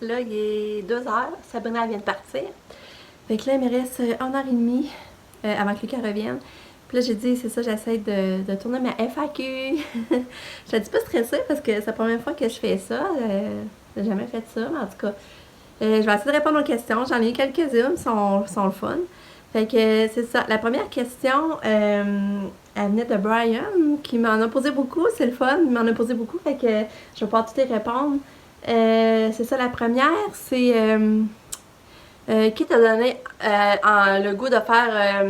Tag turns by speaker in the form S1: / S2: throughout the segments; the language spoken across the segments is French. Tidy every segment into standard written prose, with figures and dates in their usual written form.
S1: là, il est 2 heures. Sabrina vient de partir. Fait que là, il me reste 1 heure et demie avant que Lucas revienne. Puis là, j'ai dit, c'est ça, j'essaie de tourner ma FAQ. Je suis un petit peu stressée parce que c'est la première fois que je fais ça. J'ai jamais fait ça, mais en tout cas, je vais essayer de répondre aux questions. J'en ai eu quelques-unes, sont le fun. Fait que c'est ça. La première question, elle venait de Brian, qui m'en a posé beaucoup. C'est le fun, il m'en a posé beaucoup. Fait que je vais pouvoir toutes y répondre. C'est ça, la première, c'est qui t'a donné le goût de faire.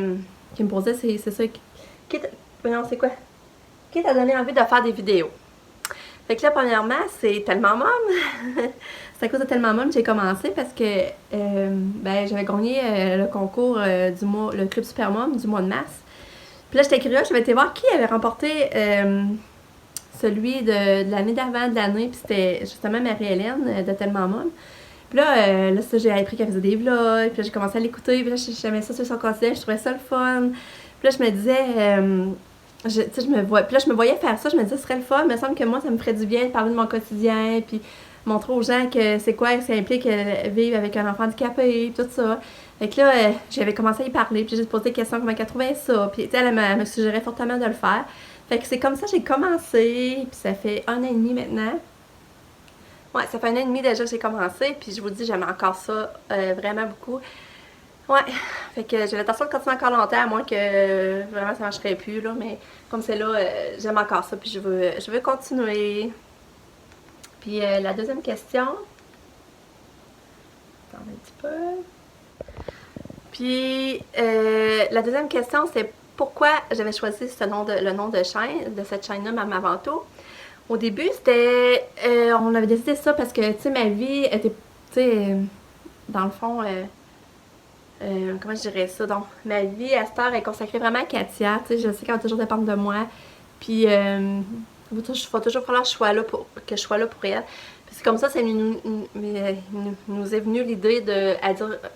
S1: Qui me posait, c'est ça. Non, c'est quoi? Qui t'a donné envie de faire des vidéos? Fait que là, premièrement, c'est Tellement Mom. C'est à cause de Tellement Mom que j'ai commencé parce que j'avais gagné le concours du mois, le Club Super Mom du mois de mars. Puis là, j'étais curieuse, je vais été voir qui avait remporté celui de l'année d'avant de l'année, puis c'était justement Marie-Hélène de Tellement Mom. Puis là, ça, j'ai appris qu'elle faisait des vlogs, puis là, j'ai commencé à l'écouter, puis là, j'aimais ça sur son quotidien, je trouvais ça le fun. Puis là, je me disais, puis là, je me voyais faire ça, je me disais, ce serait le fun, il me semble que moi, ça me ferait du bien de parler de mon quotidien, puis montrer aux gens que c'est quoi, que ça implique vivre avec un enfant handicapé, puis tout ça. Fait que là, j'avais commencé à y parler, puis j'ai juste posé des questions, comment elle trouvait ça, puis tu sais, elle me suggérait fortement de le faire. Fait que c'est comme ça que j'ai commencé, puis ça fait 1 an et demi maintenant. Ouais, ça fait 1 an et demi déjà que j'ai commencé, puis je vous dis, j'aime encore ça vraiment beaucoup. Ouais, fait que j'ai l'intention de continuer encore longtemps, à moins que vraiment ça marcherait plus, là, mais comme c'est là, j'aime encore ça, puis je veux continuer. Puis la deuxième question. Attendez un petit peu. Puis la deuxième question, c'est pourquoi j'avais choisi le nom de chaîne, de cette chaîne-là, Maman Avant Tout. Au début, c'était. On avait décidé ça parce que, tu sais, ma vie était. Tu sais, dans le fond. Comment je dirais ça? Donc, ma vie à cette heure est consacrée vraiment à Katia. Tu sais, je sais qu'elle va toujours dépendre de moi. Puis, il va toujours falloir que je sois là pour elle. Puis c'est comme ça, nous est venu l'idée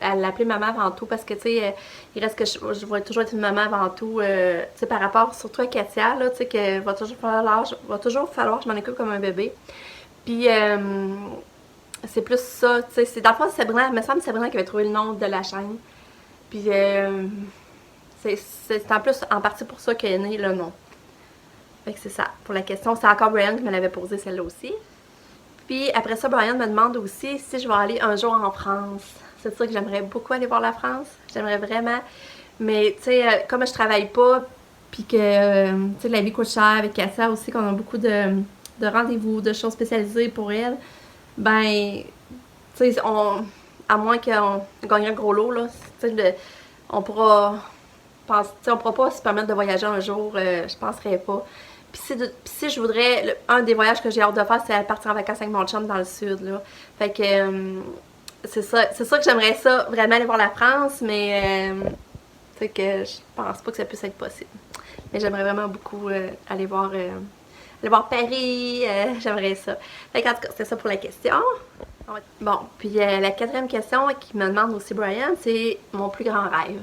S1: à l'appeler maman avant tout. Parce que, tu sais, il reste que je vais toujours être une maman avant tout. Tu sais, par rapport surtout à Katia, là, tu sais, qu'il va toujours falloir que je m'en occupe comme un bébé. Puis, c'est plus ça, tu sais, c'est dans le fond, Sabrina, il me semble que Sabrina qui avait trouvé le nom de la chaîne. Puis c'est en plus en partie pour ça qu'est né le nom. Fait que c'est ça. Pour la question, c'est encore Brian qui me l'avait posé celle-là aussi. Puis après ça, Brian me demande aussi si je vais aller un jour en France. C'est sûr que j'aimerais beaucoup aller voir la France. J'aimerais vraiment. Mais tu sais, comme je travaille pas, puis que tu sais, la vie coûte cher avec Cassia aussi, qu'on a beaucoup de rendez-vous, de choses spécialisées pour elle, ben, tu sais, à moins qu'on gagne un gros lot, là, on pourra pas se permettre de voyager un jour, je penserais pas. Puis si je voudrais, un des voyages que j'ai hâte de faire, c'est aller partir en vacances avec mon chum dans le sud, là. Fait que, c'est ça que j'aimerais ça, vraiment aller voir la France, mais, tu sais que je pense pas que ça puisse être possible. Mais j'aimerais vraiment beaucoup aller voir Paris, j'aimerais ça. Fait qu'en tout cas, c'est ça pour la question. Bon, puis la quatrième question qui me demande aussi Brian, c'est mon plus grand rêve.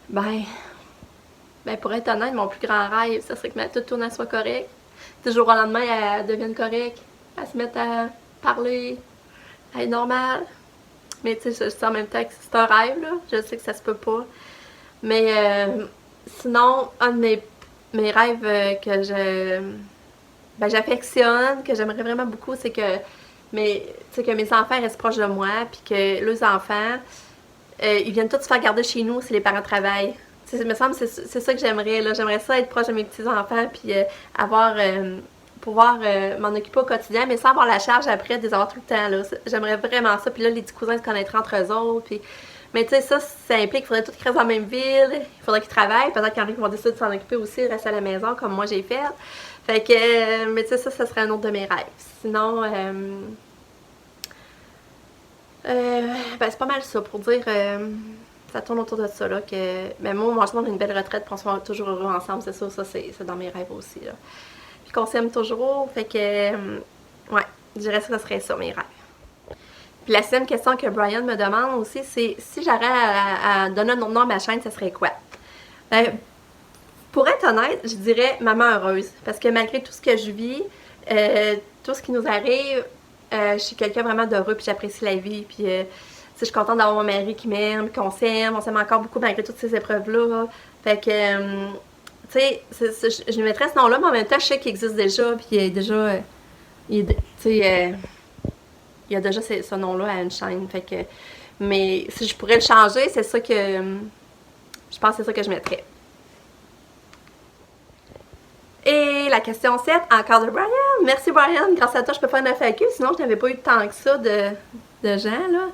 S1: Ben, pour être honnête, mon plus grand rêve, ça serait que ma toute tournée soit correcte. Du jour au lendemain, elle devienne correcte, elle se mette à parler, à être normale. Mais tu sais, je sais en même temps que c'est un rêve, là. Je sais que ça se peut pas. Mais sinon, un de mes rêves j'affectionne, que j'aimerais vraiment beaucoup, c'est que mes enfants restent proches de moi, puis que leurs enfants, ils viennent tous se faire garder chez nous si les parents travaillent. T'sais, il me semble que c'est ça que j'aimerais, là. J'aimerais ça être proche de mes petits-enfants, puis pouvoir m'en occuper au quotidien, mais sans avoir la charge après de les avoir tout le temps, là. J'aimerais vraiment ça, puis là, les petits cousins se connaîtraient entre eux autres, puis... Mais tu sais, ça implique qu'il faudrait tous qu'ils restent dans la même ville, il faudrait qu'ils travaillent, peut-être qu'il y en a qui vont décider de s'en occuper aussi, rester à la maison, comme moi j'ai fait. Fait que, mais tu sais, ça serait un autre de mes rêves. Sinon, c'est pas mal ça pour dire, ça tourne autour de ça, là, que, mais moi, mon husband, on a une belle retraite, puis on soit toujours heureux ensemble, c'est sûr, ça, c'est dans mes rêves aussi, là. Puis qu'on s'aime toujours, fait que, ouais, je dirais que ça serait ça, mes rêves. Puis la deuxième question que Brian me demande aussi, c'est si j'aurais à donner un autre nom à ma chaîne, ça serait quoi? Ben, pour être honnête, je dirais Maman heureuse. Parce que malgré tout ce que je vis, tout ce qui nous arrive, je suis quelqu'un vraiment d'heureux, puis j'apprécie la vie, puis je suis contente d'avoir mon mari qui m'aime, qu'on s'aime, on s'aime encore beaucoup malgré toutes ces épreuves-là. Fait que, tu sais, je lui mettrais ce nom-là, mais en même temps, je sais qu'il existe déjà, puis il est déjà, tu sais, il y a déjà ce nom-là à une chaîne, fait que, mais si je pourrais le changer, c'est ça que, je pense que c'est ça que je mettrais. Et la question 7, encore de Brian. Merci Brian, grâce à toi je peux faire une FAQ, sinon je n'avais pas eu tant que ça de gens là.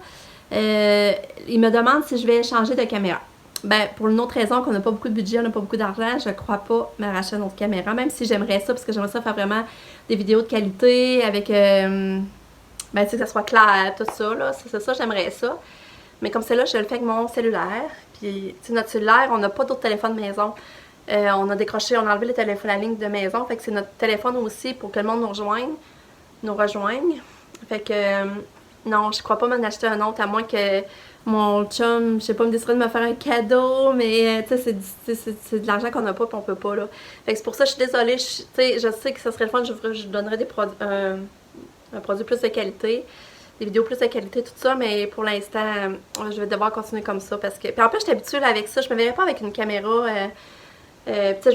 S1: Il me demande si je vais changer de caméra. Ben, pour une autre raison qu'on n'a pas beaucoup de budget, on n'a pas beaucoup d'argent, je crois pas me racheter une autre caméra, même si j'aimerais ça, parce que j'aimerais ça faire vraiment des vidéos de qualité avec, ben, tu sais, que ça soit clair, tout ça, là, c'est ça, j'aimerais ça. Mais comme c'est là, je le fais avec mon cellulaire, puis, tu sais, notre cellulaire, on n'a pas d'autres téléphones de maison. On a décroché, on a enlevé les téléphones, la ligne de maison, fait que c'est notre téléphone aussi pour que le monde nous rejoigne. Fait que, non, je crois pas m'en acheter un autre, à moins que mon chum, je sais pas, me déciderait de me faire un cadeau, mais tu sais, c'est de l'argent qu'on n'a pas et on peut pas, là. Fait que c'est pour ça que je suis désolée, tu sais, je sais que ça serait le fun, je donnerais un produit plus de qualité, des vidéos plus de qualité, tout ça, mais pour l'instant, je vais devoir continuer comme ça, parce que... Puis en plus, je suis habituée là, avec ça, je me verrais pas avec une caméra...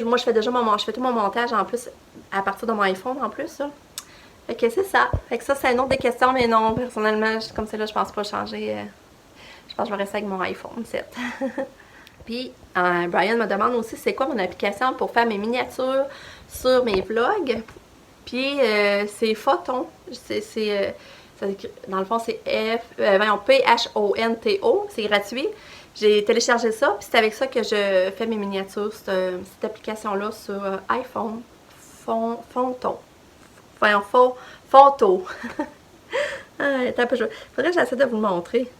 S1: moi, je fais déjà tout mon montage en plus, à partir de mon iPhone en plus, là. Fait que c'est ça. Fait que ça, c'est une autre des questions, mais non, personnellement, comme c'est là, je pense pas changer. Je pense que je vais rester avec mon iPhone 7. Puis, Brian me demande aussi c'est quoi mon application pour faire mes miniatures sur mes vlogs. Puis, c'est Photon. Dans le fond, c'est P-H-O-N-T-O. C'est gratuit. J'ai téléchargé ça, puis c'est avec ça que je fais mes miniatures, cette application-là sur iPhone. Photon. Photo. Attends un peu, faudrait que j'essaie de vous le montrer.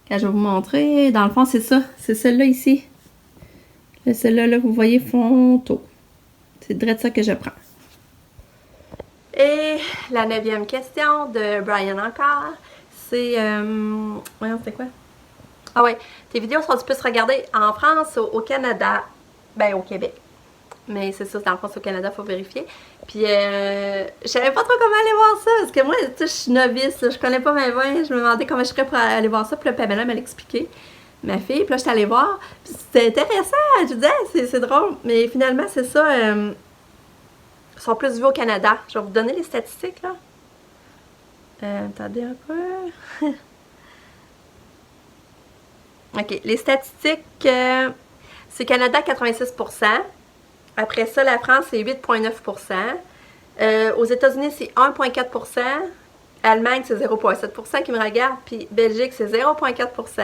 S1: Quand je vais vous montrer, dans le fond, c'est ça. C'est celle-là ici. Celle-là, là, vous voyez, Photo. C'est direct ça que je prends. Et la 9e question de Brian encore, c'est... voyons, c'était quoi? Ah ouais, tes vidéos sont plus regardées en France, au Canada, ben au Québec. Mais c'est ça, dans le fond, c'est au Canada, il faut vérifier. Puis, je savais pas trop comment aller voir ça, parce que moi, tu sais, je suis novice, là, je connais pas mes vins, je me demandais comment je ferais pour aller voir ça, puis là, Pamela m'a expliqué, ma fille, puis là, je suis allée voir, puis c'était intéressant, je disais, c'est drôle, mais finalement, c'est ça, ils sont plus vus au Canada. Je vais vous donner les statistiques, là. Attendez un peu. OK, les statistiques, c'est Canada 86%. Après ça, la France, c'est 8,9%. Aux États-Unis, c'est 1,4%. Allemagne, c'est 0,7% qui me regarde. Puis Belgique, c'est 0,4%.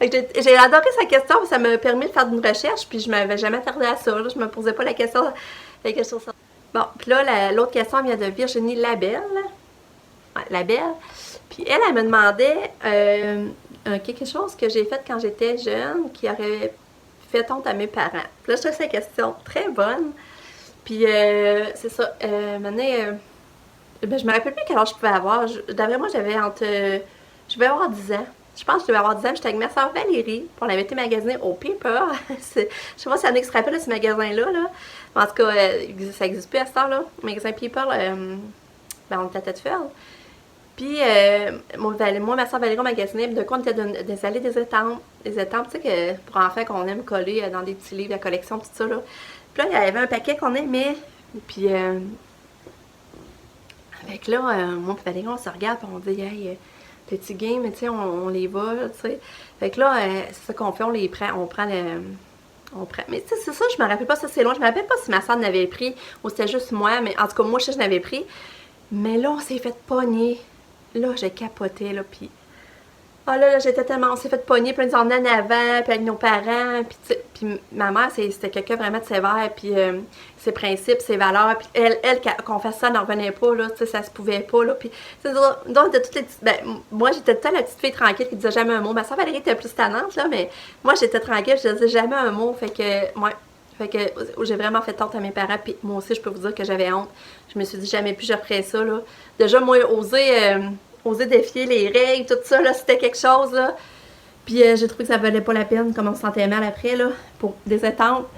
S1: J'ai adoré sa question, ça m'a permis de faire une recherche. Puis je m'avais jamais attardé à ça. Là, je me posais pas la question. Bon, puis là, l'autre question vient de Virginie Labelle. Ouais, Labelle. Puis elle me demandait quelque chose que j'ai fait quand j'étais jeune qui aurait fait honte à mes parents. Puis là, je trouve cette question très bonne. Puis, c'est ça. Maintenant, ben, je me rappelle plus quel âge je pouvais avoir. D'après moi, j'avais entre... je devais avoir 10 ans. Je pense que je devais avoir 10 ans. J'étais avec ma soeur Valérie. Puis on avait été magasiner au Piper. Je sais pas si ça en se rappelle, ce magasin-là. Là. En tout cas, ça n'existe plus à ce temps-là. Le magasin Piper, ben, on était à Tête-Ferme. Puis, moi, ma soeur Valérie, on magasinait, de quoi on était des allées des étampes. Des étampes, tu sais, que pour enfants qu'on aime coller dans des petits livres de collection, tout ça, là. Puis là, il y avait un paquet qu'on aimait. Puis, avec là, moi et Valérie, on se regarde, puis on dit, hey, petit game, tu sais, on les va, tu sais. Fait que là, c'est ça qu'on fait, on les prend, on prend. Mais tu sais, c'est ça, je me rappelle pas, ça c'est loin. Je me rappelle pas si ma soeur n'avait pris ou c'était juste moi, mais en tout cas, moi, je n'avais pris. Mais là, on s'est fait pogner. Là, j'ai capoté, là, puis... Ah là, j'étais tellement... On s'est fait pogner, puis on en avant, puis avec nos parents, puis ma mère, c'était quelqu'un vraiment de sévère, puis ses principes, ses valeurs, puis elle qu'on fasse ça, n'en revenait pas, là, tu sais, ça se pouvait pas, là, puis... Donc, de toutes les petites... Ben, moi, j'étais tout le temps la petite fille tranquille qui disait jamais un mot. Ma soeur Valérie était plus tannante, là, mais moi, j'étais tranquille, je disais jamais un mot, fait que... Ouais. Fait que j'ai vraiment fait honte à mes parents, puis moi aussi, je peux vous dire que j'avais honte. Je me suis dit, jamais plus je referais ça, là. Déjà, moi, oser défier les règles, tout ça, là, c'était quelque chose, là. Puis j'ai trouvé que ça valait pas la peine, comme on se sentait mal après, là, pour des étampes.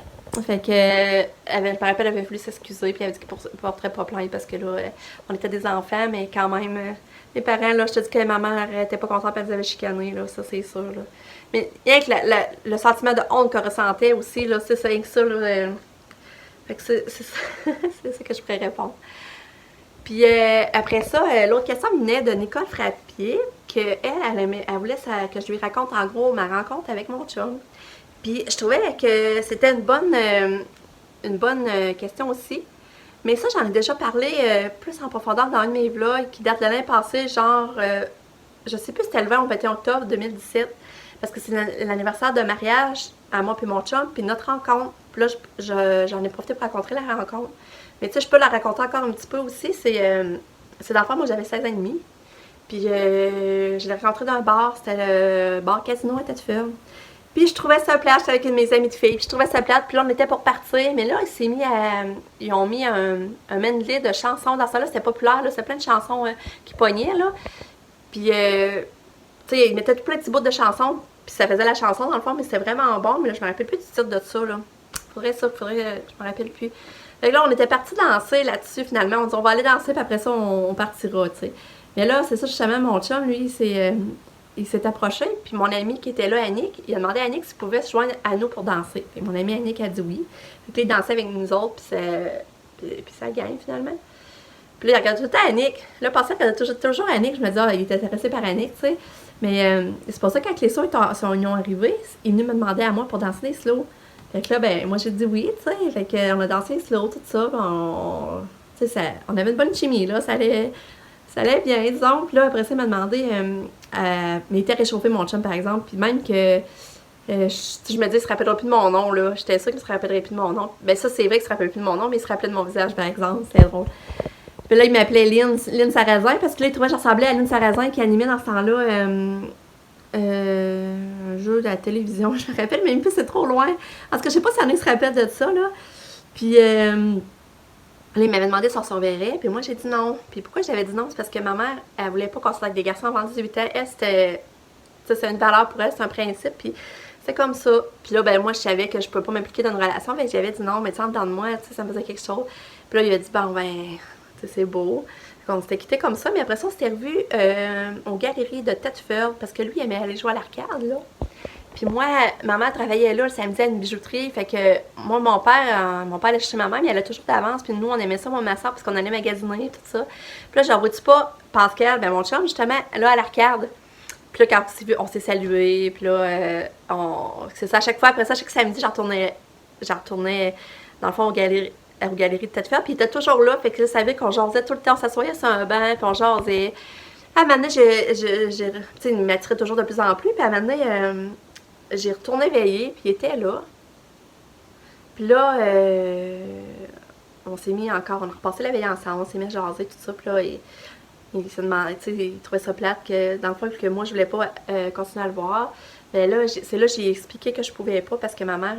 S1: Fait que, je me rappelle, elle avait voulu s'excuser, puis elle avait dit qu'elle porterait pas plainte parce que là, on était des enfants, mais quand même, mes parents, là, je te dis que maman était pas contente, elle nous avait chicané, là, ça c'est sûr, là. Mais rien que le sentiment de honte qu'on ressentait aussi, là, c'est ça, rien que ça, là. Fait que c'est ça, c'est ça que je pourrais répondre. Puis après ça, l'autre question venait de Nicole Frappier, elle voulait que je lui raconte en gros ma rencontre avec mon chum. Puis je trouvais que c'était une bonne question aussi. Mais ça, j'en ai déjà parlé plus en profondeur dans un de mes vlogs qui date de l'année passée, genre, je sais plus si c'était le 20 ou 21 octobre 2017, parce que c'est l'anniversaire de mariage à moi puis mon chum, puis notre rencontre. Puis là, j'en ai profité pour raconter la rencontre. Mais tu sais, je peux la raconter encore un petit peu aussi. C'est dans le fond, moi j'avais 16 ans et demi. Puis je l'ai rencontré dans un bar, c'était le bar Casino à Tête-Ferme. Puis je trouvais ça plate, j'étais avec une de mes amies de filles, puis je trouvais ça plate, puis là on était pour partir, mais là ils ont mis un medley de chansons, dans ça là c'était populaire, là, c'était plein de chansons qui pognaient, là. Puis, tu sais, ils mettaient tout plein de petits bouts de chansons, puis ça faisait la chanson dans le fond, mais c'était vraiment bon, mais là je me rappelle plus du titre de ça, là. Je me rappelle plus. Fait que là on était partis danser là-dessus finalement, on dit on va aller danser, puis après ça on partira, tu sais. Mais là, c'est ça, justement, mon chum, lui, il s'est approché, puis mon ami qui était là, Annick, il a demandé à Annick s'il pouvait se joindre à nous pour danser. Puis mon ami Annick a dit oui. Fait que là, il dansait avec nous autres, puis ça gagne finalement. Puis là, il regarde tout le temps Annick. Là, je pensais qu'elle était toujours Annick. Je me disais, il était intéressé par Annick, tu sais. Mais c'est pour ça que quand les slows sont arrivés, il est venu me demander à moi pour danser des slows. Fait que là, ben, moi, j'ai dit oui, tu sais. Fait qu'on a dansé les slows, tout ça. Tu sais, on avait une bonne chimie, là. Ça allait bien, disons. Puis là, après ça, il m'a demandé, mais il était réchauffé, mon chum, par exemple. Puis même que, je me dis, il se rappellera plus de mon nom, là. J'étais sûre qu'il se rappellerait plus de mon nom. Ben ça, c'est vrai qu'il se rappelle plus de mon nom, mais il se rappelait de mon visage, par exemple. C'était drôle. Puis là, il m'appelait Lynn Sarrazin, parce que là, il trouvait que je ressemblais à Lynn Sarrazin qui animait dans ce temps-là un jeu de la télévision. Je me rappelle même plus, c'est trop loin. En tout cas, je sais pas si Annick se rappelle de ça, là. Puis... là, il m'avait demandé si on se reverrait, puis moi j'ai dit non. Puis pourquoi j'avais dit non? C'est parce que ma mère, elle voulait pas qu'on sorte avec des garçons avant 18 ans. Elle, c'est une valeur pour elle, c'est un principe, puis c'est comme ça. Puis là, ben moi, je savais que je pouvais pas m'impliquer dans une relation, fait que j'avais dit non, mais tu sais, en dedans de moi, tu sais, ça me faisait quelque chose. Puis là, il a dit, bon, ben, tu sais, c'est beau. Fait qu'on s'était quittés comme ça, mais après ça, on s'était revus aux galeries de Tête-Ferme, parce que lui, il aimait aller jouer à l'arcade, là. Puis moi, maman travaillait là le samedi à une bijouterie, fait que moi, mon père allait chez ma mère, mais elle allait toujours d'avance, puis nous, on aimait ça, moi et ma soeur, parce qu'on allait magasiner, tout ça. Puis là, j'en vois-tu pas Pascal, ben mon chum, justement, là, à l'arcade. Puis là, quand on s'est salué, puis là, c'est ça, à chaque fois, après ça, chaque samedi, j'en retournais, dans le fond, aux galeries de Tête-Ferme, puis il était toujours là, fait que je savais qu'on jasait tout le temps, on s'assoyait sur un banc, puis on jasait. À un moment donné, tu sais, il m'attirait toujours de plus en plus, puis à un moment donné, j'ai retourné veiller, puis il était là. Puis là, on s'est mis encore, on a repassé la veille ensemble, on s'est mis à jaser, tout ça. Puis là, il se demandait, tu sais, il trouvait ça plate que, dans le fond, que moi, je voulais pas continuer à le voir. Mais là, c'est là que j'ai expliqué que je pouvais pas parce que ma mère,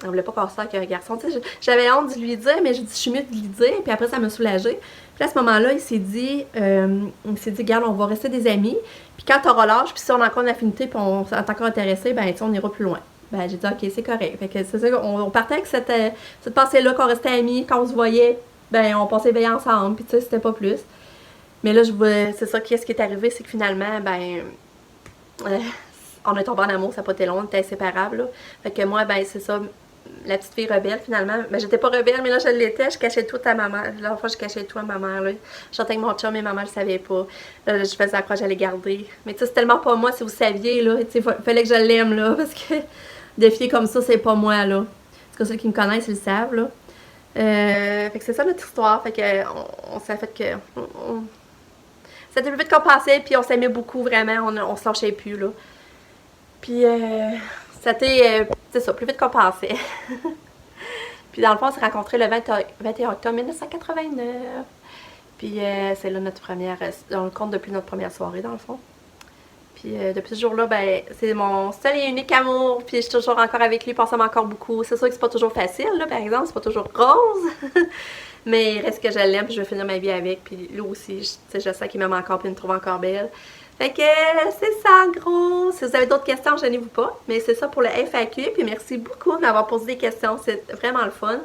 S1: elle voulait pas qu'on sorte avec un garçon. Tu sais, j'avais honte de lui dire, mais je dis, je suis mieux de lui dire. Puis après, ça m'a soulagée. Puis à ce moment-là, il s'est dit, regarde, on va rester des amis. Puis quand t'auras l'âge, puis si on a encore une affinité, puis on est encore intéressé, ben, tu sais, on ira plus loin. Ben, j'ai dit, ok, c'est correct. Fait que c'est ça, on partait avec cette pensée-là qu'on restait amis, quand on se voyait, ben, on passait veiller ensemble. Puis tu sais, c'était pas plus. Mais là, c'est ça, qu'est-ce qui est arrivé, c'est que finalement, ben, on est tombé en amour, ça n'a pas été long, on était inséparables, là. Fait que moi, ben, c'est ça, la petite fille rebelle, finalement. Ben, j'étais pas rebelle, mais là, je l'étais, je cachais tout à ma mère. La fois, je cachais tout à ma mère, là. Je chantais avec mon chum, mais ma mère, je savais pas. Là, je faisais la croix, j'allais garder. Mais tu sais, c'est tellement pas moi, si vous saviez, là. Tu sais, fallait que je l'aime, là, parce que des filles comme ça, c'est pas moi, là. Parce que ceux qui me connaissent, ils le savent, là. Fait que c'est ça notre histoire. Fait que, on s'est fait que... C'était plus vite qu'on pensait, puis on s'aimait beaucoup, vraiment. On se lâchait plus, là. Puis, c'était, c'est ça, plus vite qu'on pensait. Puis, dans le fond, on s'est rencontrés le 21 octobre 1989. Puis, c'est là notre première, on le compte depuis notre première soirée, dans le fond. Puis, depuis ce jour-là, ben, c'est mon seul et unique amour. Puis, je suis toujours encore avec lui, puis on s'aime encore beaucoup. C'est sûr que c'est pas toujours facile, là, par exemple, c'est pas toujours rose. Mais il reste que je l'aime, puis je vais finir ma vie avec. Puis, lui aussi, je sais qu'il m'aime encore, puis il me trouve encore belle. Fait que c'est ça en gros. Si vous avez d'autres questions, gênez-vous pas. Mais c'est ça pour le FAQ. Puis merci beaucoup de m'avoir posé des questions. C'est vraiment le fun.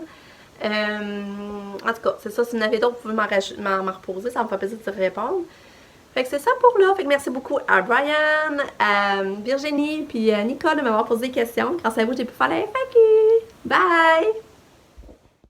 S1: En tout cas, c'est ça. Si vous en avez d'autres, vous pouvez m'en reposer. Ça me fait plaisir de répondre. Fait que c'est ça pour là. Fait que merci beaucoup à Brian, à Virginie, puis à Nicole de m'avoir posé des questions. Grâce à vous, j'ai pu faire la FAQ. Bye!